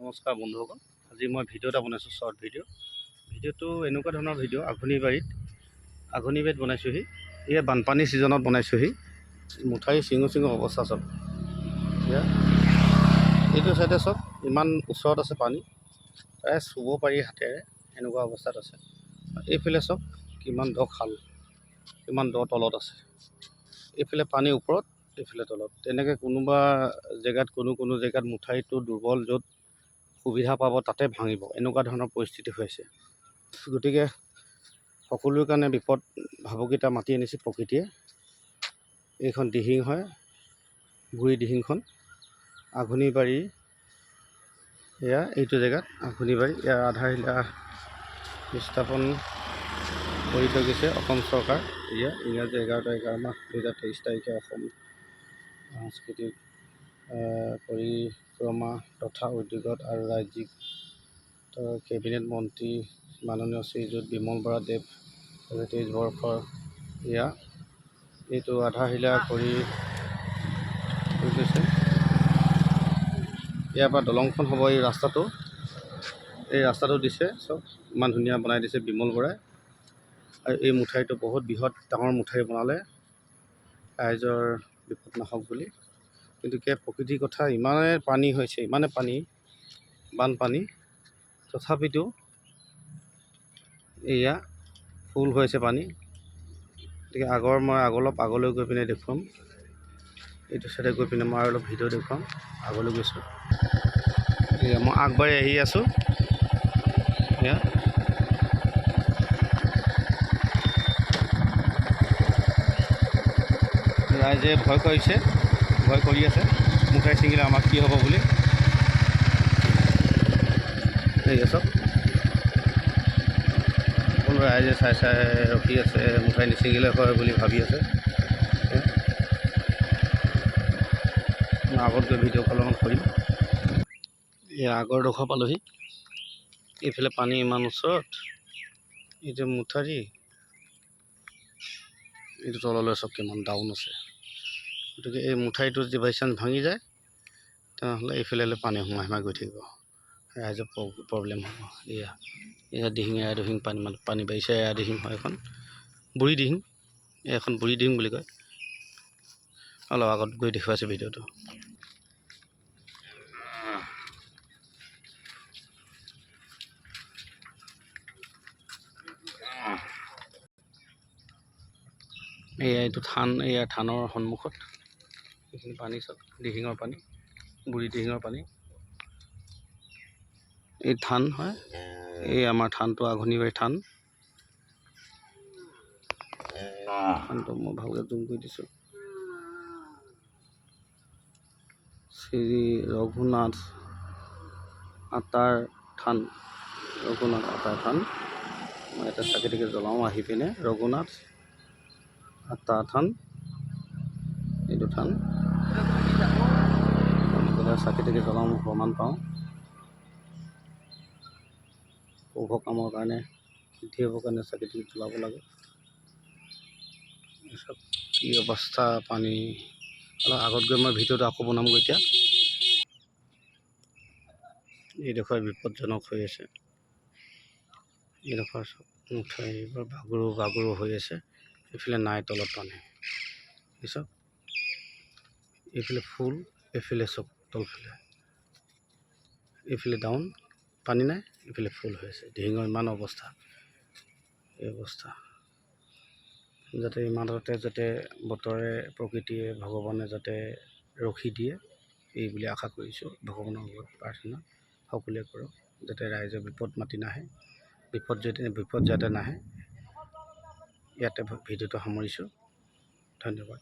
নমস্কাৰ বন্ধুসকল, আজি মই ভিডিঅ' এটা বনাইছোঁ, শ্বৰ্ট ভিডিঅ'টো এনেকুৱা ধৰণৰ ভিডিঅ' আঘোণিবাৰীত বনাইছোঁহি। এয়া বানপানী ছিজনত বনাইছোঁহি। মুঠাৰি চিঙু অৱস্থা চব। এয়া এইটো চাইডে চব ইমান ওচৰত আছে পানী, প্ৰায় চুব পাৰি হাতেৰে, এনেকুৱা অৱস্থাত আছে। এইফালে চব কিমান দ খাল, কিমান দ তলত আছে। এইফালে পানী ওপৰত, এইফালে তলত। তেনেকৈ কোনোবা জেগাত কোনো জেগাত মুঠাৰিটো দুৰ্বল, য'ত সুবিধা পাব তাতে ভাঙিব, এনেকুৱা ধৰণৰ পৰিস্থিতি হৈছে। গতিকে সকলোৰে কাৰণে বিপদ ভাবুকিটা মাতি আনিছে প্ৰকৃতিয়ে। এইখন দিহিং হয়, বুঢ়ী দিহিংখন, আঘোণিবাৰী। এয়া এইটো জেগাত আঘোণিবাৰী। ইয়াৰ আধাৰশিলা স্থাপন কৰি থৈ গৈছে অসম চৰকাৰ। এয়া ইংৰাজী 11 মাহ 2023 তাৰিখে অসম সাংস্কৃতিক পৰিক্ৰমা তথা উদ্যোগত আৰু ৰাজ্যিক কেবিনেট মন্ত্ৰী মাননীয় শ্ৰীযুত বিমল বৰা দেৱ 23 বৰ্ষৰ এইটো আধাৰশিলা কৰি গৈছে। ইয়াৰ পৰা দলংখন হ'ব, এই ৰাস্তাটো দিছে চব, ইমান ধুনীয়া বনাই দিছে বিমল বৰাই। আৰু এই মুঠাৰিটো বহুত বৃহৎ ডাঙৰ মুঠাৰি বনালে ৰাইজৰ বিপদ নাহক বুলি। কিন্তু প্ৰকৃতিৰ কথা, ইমানে পানী হৈছে, ইমানে বানপানী, তথাপিতো এয়া ফুল হৈছে পানী। গতিকে মই অলপ আগলৈ গৈ পিনে দেখুৱাম। এইটো চাইডে গৈ পিনে মই অলপ ভিডিঅ' দেখুৱাম। আগলৈ গৈছোঁ, এয়া মই আগবাঢ়ি আহি আছোঁ। এয়া ৰাইজে ভয় কৰি আছে মুঠাই ছিঙিলে আমাক কি হ'ব বুলি। ঠিক আছে, সকলো ৰাইজে চাই ৰখি আছে, মুঠাই নিছিঙিলে হয় বুলি ভাবি আছে। মই আগত গৈ ভিডিঅ' কল কৰিম। এয়া আগৰ ডোখৰ পালোহি। এইফালে পানী ইমান ওচৰত, এইটো মুঠাৰি, এইটো তললৈ চব কিমান ডাউন আছে। গতিকে এই মুঠাৰিটো যদি বাই চান্স ভাঙি যায়, তেনেহ'লে এইফালে পানী সোমাই গৈ থাকিব, ৰাইজৰ প্ৰব্লেম হ'ব। এয়া দিহিং, দিহিং পানী বাঢ়িছে। দিহিং হয় এখন বুঢ়ী দিহিং, এখন বুঢ়ী দিহিং বুলি কয়। অলপ আগত গৈ দেখুৱাইছোঁ ভিডিঅ'টো। এইটো থান, এয়া থানৰ সন্মুখত এইখিনি পানী চব দিহিঙৰ পানী, বুঢ়ী দিহিঙৰ পানী। এই থান হয়, এই আমাৰ থানটো আঘোণিবাৰী থানটো মই ভালকৈ জুম কৰি দিছোঁ। শ্ৰী ৰঘুনাথ আটাৰ থান, মই এটা চাকি জ্বলাওঁ আহি পিনে। ৰঘুনাথ আটা থান, এইটো থান চাকি জ্বলাওঁ, মই প্ৰমাণ পাওঁ। শুভ কামৰ কাৰণে, সিদ্ধি হ'বৰ কাৰণে চাকি জ্বলাব লাগে। চব কি অৱস্থা পানী। অলপ আগত গৈ মই ভিডিঅ'টো আকৌ বনামগৈ এতিয়া। এইডোখৰ বিপদজনক হৈ আছে, এইডোখৰ চব মুঠাৰিবোৰ বাগৰু হৈ আছে। এইফালে নাই, তলত পানী চব, এইফালে ফুল, এইফালে চব তলফালে, এইফালে ডাউন, পানী নাই, এইফালে ফুল হৈ আছে। দিহিঙৰ ইমান অৱস্থা, এই অৱস্থা যাতে ইমানতে যাতে বতৰে, প্ৰকৃতিয়ে, ভগৱানে যাতে ৰখি দিয়ে, এই বুলি আশা কৰিছোঁ। ভগৱানৰ ওপৰত প্ৰাৰ্থনা সকলোৱে কৰক, যাতে ৰাইজৰ বিপদ মাতি নাহে, বিপদ যাতে নাহে। ইয়াতে ভিডিঅ'টো সামৰিছোঁ। ধন্যবাদ।